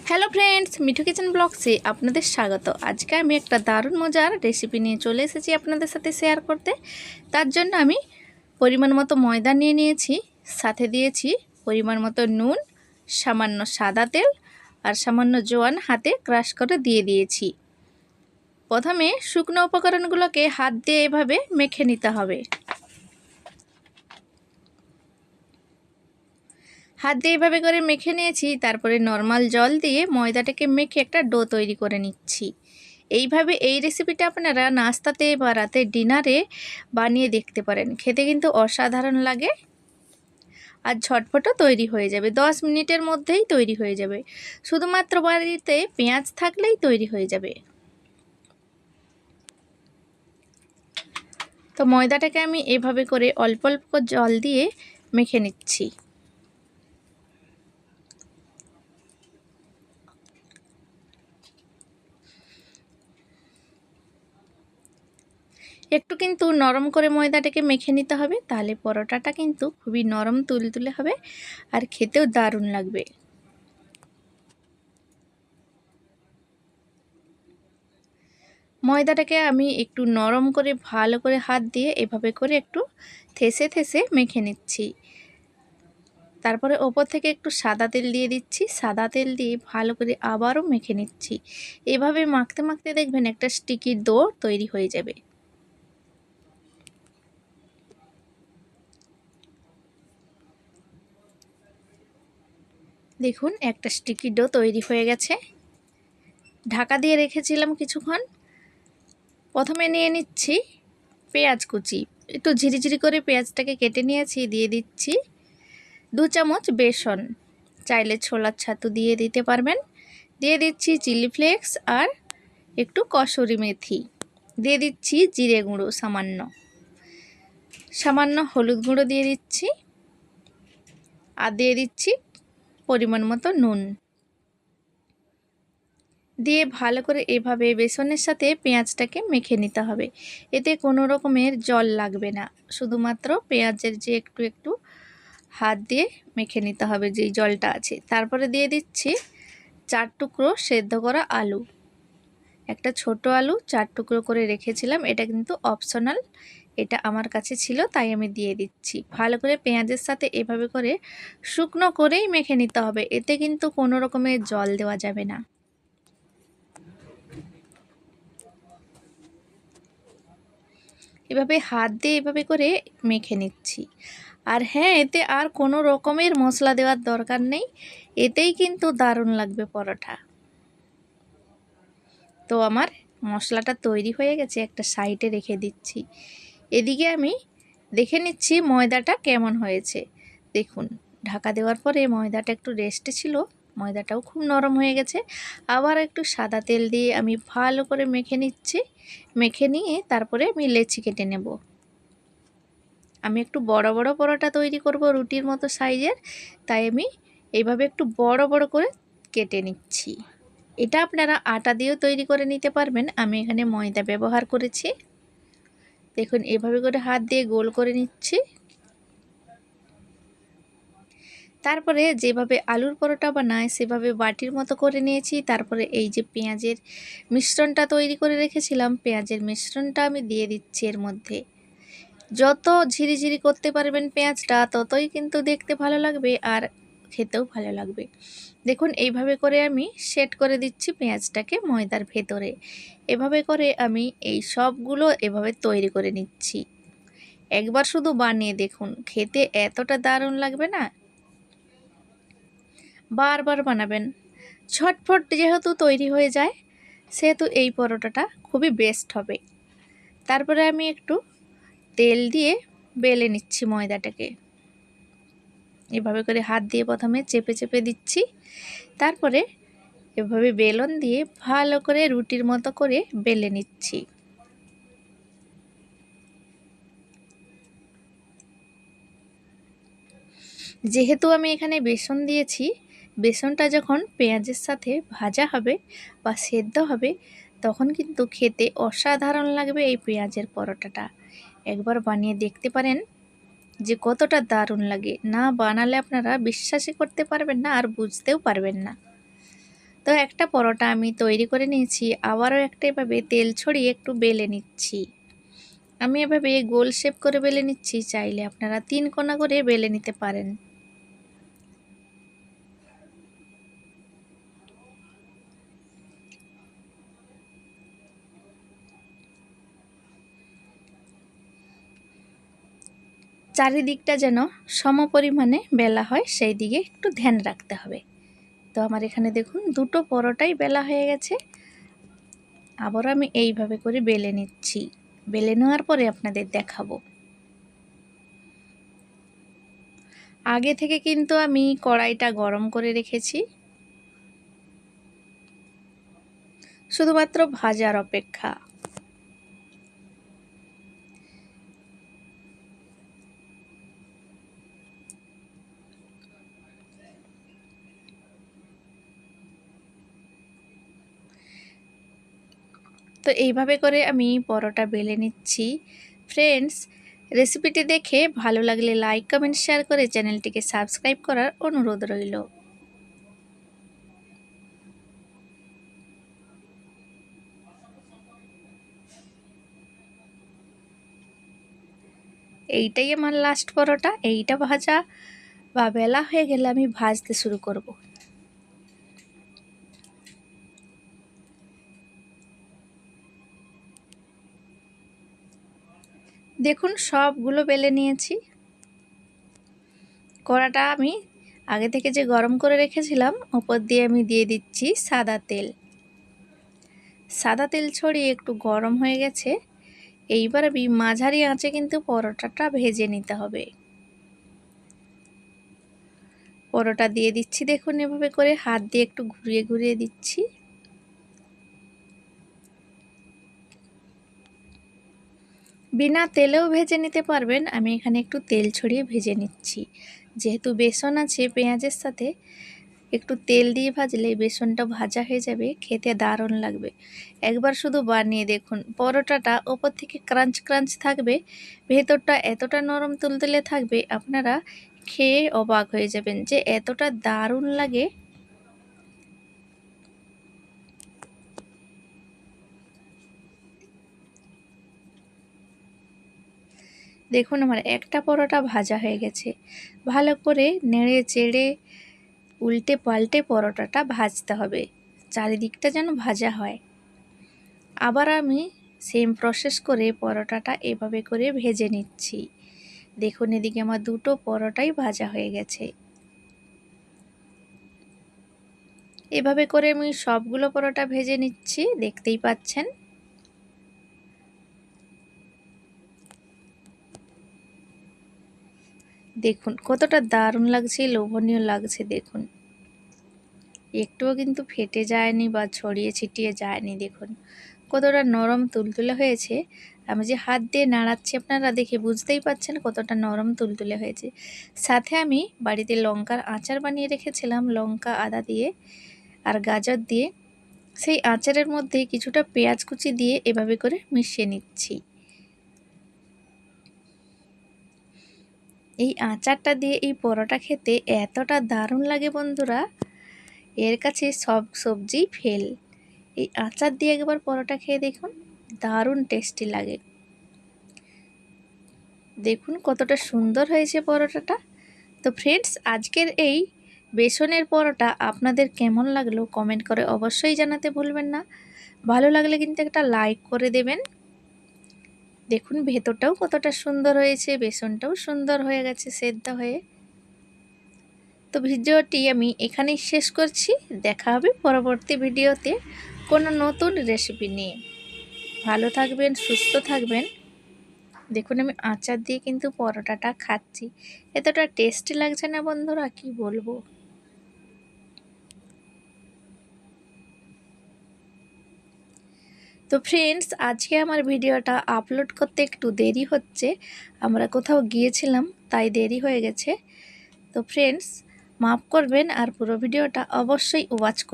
Hello friends, Mithu kitchen ব্লগসে আপনাদের স্বাগত। আজকে আমি একটা দারুণ মজার রেসিপি নিয়ে চলে এসেছি আপনাদের সাথে শেয়ার করতে। তার জন্য আমি পরিমাণ মতো ময়দা নিয়ে নিয়েছি, সাথে দিয়েছি পরিমাণ মতো নুন, সামান্য সাদা তেল আর সামান্য জোয়ান হাতে ক্রাশ করে দিয়ে দিয়েছি। প্রথমে শুকনো উপকরণগুলোকে হাত দিয়ে এভাবে মেখে নিতে হবে। হাত দিয়ে এভাবে করে মেখে নিয়েছি। তারপরে নর্মাল জল দিয়ে ময়দাটাকে মেখে একটা ডো তৈরি করে নিচ্ছি। এইভাবে এই রেসিপিটা আপনারা নাস্তাতে বা রাতে ডিনারে বানিয়ে দেখতে পারেন। খেতে কিন্তু অসাধারণ লাগে আর ঝটপটও তৈরি হয়ে যাবে। 10 মিনিটের মধ্যেই তৈরি হয়ে যাবে। শুধুমাত্র বাড়িতে পেঁয়াজ থাকলেই তৈরি হয়ে যাবে। তো ময়দাটাকে আমি এভাবে করে অল্প অল্প জল দিয়ে মেখে নিচ্ছি। একটু কিন্তু নরম করে ময়দাটাকে মেখে নিতে হবে, তাহলে পরোটাটা কিন্তু খুবই নরম তুলতুলে হবে আর খেতেও দারুণ লাগবে। ময়দাটাকে আমি একটু নরম করে ভালো করে হাত দিয়ে এভাবে করে একটু থেসে থেসে মেখে নিচ্ছি। তারপরে ওপর থেকে একটু সাদা তেল দিয়ে দিচ্ছি। সাদা তেল দিয়ে ভালো করে আবারও মেখে নিচ্ছি। এভাবে মাখতে মাখতে দেখবেন একটা স্টিকি ডো তৈরি হয়ে যাবে। দেখুন একটা স্টিকি ডো তৈরি হয়ে গেছে। ঢাকা দিয়ে রেখেছিলাম কিছুক্ষণ। প্রথমে নিয়ে নিচ্ছি পেঁয়াজ কুচি। একটু ঝিরিঝিরি করে পেঁয়াজটাকে কেটে নিয়েছি। দিয়ে দিচ্ছি 2 চামচ বেসন, চাইলে ছোলার ছাতু দিয়ে দিতে পারবেন। দিয়ে দিচ্ছি চিলি ফ্লেক্স আর একটু কসুরি মেথি। দিয়ে দিচ্ছি জিরে গুঁড়ো সামান্য, সামান্য হলুদ গুঁড়ো দিয়ে দিচ্ছি আর দিয়ে দিচ্ছি পরিমাণ মতো নুন। দিয়ে ভালো করে এভাবে বেসনের সাথে পেঁয়াজটাকে মেখে নিতে হবে। এতে কোনো রকমের জল লাগবে না, শুধুমাত্র পেঁয়াজের যে একটু একটু হাত দিয়ে মেখে নিতে হবে যেই জলটা আছে। তারপরে দিয়ে দিচ্ছি 4 টুকরো সেদ্ধ করা আলু। একটা ছোট আলু 4 টুকরো করে রেখেছিলাম, এটা কিন্তু অপশনাল, এটা আমার কাছে ছিল তাই আমি দিয়ে দিচ্ছি। ভালো করে পেঁয়াজের সাথে এভাবে করে শুকনো করেই মেখে নিতে হবে, এতে কিন্তু কোনো রকমের জল দেওয়া যাবে না। এভাবে হাত দিয়ে এভাবে করে মেখে নিচ্ছি। আর হ্যাঁ, এতে আর কোনো রকমের মশলা দেওয়ার দরকার নেই, এতেই কিন্তু দারুণ লাগবে পরোটা। তো আমার মশলাটা তৈরি হয়ে গেছে, একটা সাইডে রেখে দিচ্ছি। এদিকে আমি দেখে নিচ্ছি ময়দাটা কেমন হয়েছে। দেখুন ঢাকা দেওয়ার পরে ময়দাটা একটু রেস্টে ছিল, ময়দাটাও খুব নরম হয়ে গেছে। আবার একটু সাদা তেল দিয়ে আমি ভালো করে মেখে নিচ্ছি। মেখে নিয়ে তারপরে আমি লেচি কেটে নেব। আমি একটু বড় বড় পরোটা তৈরি করব রুটির মতো সাইজের, তাই আমি এইভাবে একটু বড় বড় করে কেটে নিচ্ছি। এটা আপনারা আটা দিয়েও তৈরি করে নিতে পারবেন, আমি এখানে ময়দা ব্যবহার করেছি। দেখুন এভাবে করে হাত দিয়ে গোল করে নিচ্ছি। তারপরে যেভাবে আলুর পরোটা বানায় সেভাবে বাটির মতো করে নিয়েছি। তারপরে এই যে পেঁয়াজের মিশ্রণটা তৈরি করে রেখেছিলাম, পেঁয়াজের মিশ্রণটা আমি দিয়ে দিচ্ছি এর মধ্যে। যত ঝিরিঝিরি করতে পারবেন পেঁয়াজটা, ততই কিন্তু দেখতে ভালো লাগবে আর খেতেও ভালো লাগবে। দেখুন এইভাবে করে আমি সেট করে দিচ্ছি পেঁয়াজটাকে ময়দার ভেতরে। এভাবে করে আমি এই সবগুলো এভাবে তৈরি করে নিচ্ছি। একবার শুধু বানিয়ে দেখুন, খেতে এতটা দারুণ লাগবে না, বারবার বানাবেন। ঝটফট যেহেতু তৈরি হয়ে যায়, সেহেতু এই পরোটাটা খুবই বেস্ট হবে। তারপরে আমি একটু তেল দিয়ে বেলে নিচ্ছি ময়দাটাকে। এভাবে করে হাত দিয়ে প্রথমে চেপে চেপে দিচ্ছি, তারপরে এভাবে বেলন দিয়ে ভালো করে রুটির মতো করে বেলে নিচ্ছি। যেহেতু আমি এখানে বেসন দিয়েছি, বেসনটা যখন পেঁয়াজের সাথে ভাজা হবে বা সেদ্ধ হবে, তখন কিন্তু খেতে অসাধারণ লাগবে এই পেঁয়াজের পরোটাটা। একবার বানিয়ে দেখতে পারেন যে কতটা দারুণ লাগে। না বানালে আপনারা বিশ্বাসই করতে পারবেন না আর বুঝতেও পারবেন না। তো তো একটা পরোটা আমি তৈরি করে নিয়েছি, আবারও একটা এভাবে তেল ছড়িয়ে একটু বেলে নিচ্ছি। আমি এভাবে গোল শেপ করে বেলে নিচ্ছি, চাইলে আপনারা 3 কোণা করে বেলে নিতে পারেন। চারিদিকটা যেন সমপরিমাণে বেলা হয় সেই দিকে একটু ধ্যান রাখতে হবে। তো আমার এখানে দেখুন দুটো পরোটাই বেলা হয়ে গেছে। আবারও আমি এইভাবে করে বেলে নিচ্ছি। বেলে নেওয়ার পরে আপনাদের দেখাবো। আগে থেকে কিন্তু আমি কড়াইটা গরম করে রেখেছি, শুধুমাত্র ভাজার অপেক্ষা। তো এইভাবে করে আমি পরোটা বেলে নিচ্ছি। ফ্রেন্ডস, রেসিপিটি দেখে ভালো লাগলে লাইক কমেন্ট শেয়ার করে চ্যানেলটিকে সাবস্ক্রাইব করার অনুরোধ রইল। এইটাই আমার লাস্ট পরোটা। এইটা ভাজা বা বেলা হয়ে গেলে আমি ভাজতে শুরু করব। দেখুন সবগুলো বেলে নিয়েছি। কড়াটা আমি আগে থেকে যে গরম করে রেখেছিলাম, ওপর দিয়ে আমি দিয়ে দিচ্ছি সাদা তেল। সাদা তেল ছড়িয়ে একটু গরম হয়ে গেছে। এইবার আমি মাঝারি আঁচে কিন্তু পরোটাটা ভেজে নিতে হবে। পরোটা দিয়ে দিচ্ছি, দেখুন এভাবে করে হাত দিয়ে একটু ঘুরিয়ে ঘুরিয়ে দিচ্ছি। বিনা তেলেও ভেজে নিতে পারবেন, আমি এখানে একটু তেল ছড়িয়ে ভেজে নিচ্ছি। যেহেতু বেসন আছে, পেঁয়াজের সাথে একটু তেল দিয়ে ভাজলে বেসনটা ভাজা হয়ে যাবে, খেতে দারুণ লাগবে। একবার শুধু বানিয়ে দেখুন, পরোটাটা ওপর থেকে ক্রাঞ্চ ক্রাঞ্চ থাকবে, ভেতরটা এতটা নরম তুলতুলে থাকবে, আপনারা খেয়ে অবাক হয়ে যাবেন যে এতটা দারুণ লাগে। দেখুন আমার একটা পরোটা ভাজা হয়ে গেছে। ভালো করে নেড়ে চেড়ে উল্টে পাল্টে পরোটাটা ভাজতে হবে, চারিদিকটা যেন ভাজা হয়। আবার আমি সেম প্রসেস করে পরোটাটা এভাবে করে ভেজে নিচ্ছি। দেখুন এদিকে আমার দুটো পরোটাই ভাজা হয়ে গেছে। এভাবে করে আমি সবগুলো পরোটা ভেজে নিচ্ছি, দেখতেই পাচ্ছেন। দেখুন কতটা দারুণ লাগছে, লোভনীয় লাগছে। দেখুন একটুও কিন্তু ফেটে যায়নি বা ছড়িয়ে ছিটিয়ে যায়নি। দেখুন কতটা নরম তুলতুলে হয়েছে। আমি যে হাত দিয়ে নাড়াচ্ছি, আপনারা দেখে বুঝতেই পাচ্ছেন কতটা নরম তুলতুলে হয়েছে। সাথে আমি বাড়িতে লঙ্কার আচার বানিয়ে রেখেছিলাম, লঙ্কা আদা দিয়ে আর গাজর দিয়ে। সেই আচারের মধ্যে কিছুটা পেঁয়াজ কুচি দিয়ে এভাবে করে মিশিয়ে নিচ্ছি। এই আচারটা দিয়ে এই পরোটা খেতে এতটা দারুণ লাগে বন্ধুরা, এর কাছে সব সবজি ফেল। এই আচার দিয়ে একবার পরোটা খেয়ে দেখুন, দারুণ টেস্টি লাগে। দেখুন কতটা সুন্দর হয়েছে পরোটাটা। তো ফ্রেন্ডস, আজকের এই বেসনের পরোটা আপনাদের কেমন লাগলো কমেন্ট করে অবশ্যই জানাতে ভুলবেন না। ভালো লাগলে কিন্তু একটা লাইক করে দেবেন। দেখুন ভেতরটাও কতটা সুন্দর হয়েছে, বেসনটাও সুন্দর হয়ে গেছে সেদ্ধ হয়ে। তো ভিডিওটি আমি এখানেই শেষ করছি। দেখা হবে পরবর্তী ভিডিওতে কোনো নতুন রেসিপি নিয়ে। ভালো থাকবেন, সুস্থ থাকবেন। দেখুন আমি আচার দিয়ে কিন্তু পরোটাটা খাচ্ছি, এতটা টেস্টি লাগছে না বন্ধুরা, কি বলবো। তো ফ্রেন্ডস, আজকে আমার ভিডিওটা আপলোড করতে একটু দেরি হচ্ছে, আমরা কোথাও গিয়েছিলাম তাই দেরি হয়ে গেছে। তো ফ্রেন্ডস মাফ করবেন, আর পুরো ভিডিওটা অবশ্যই ওয়াচ করবেন।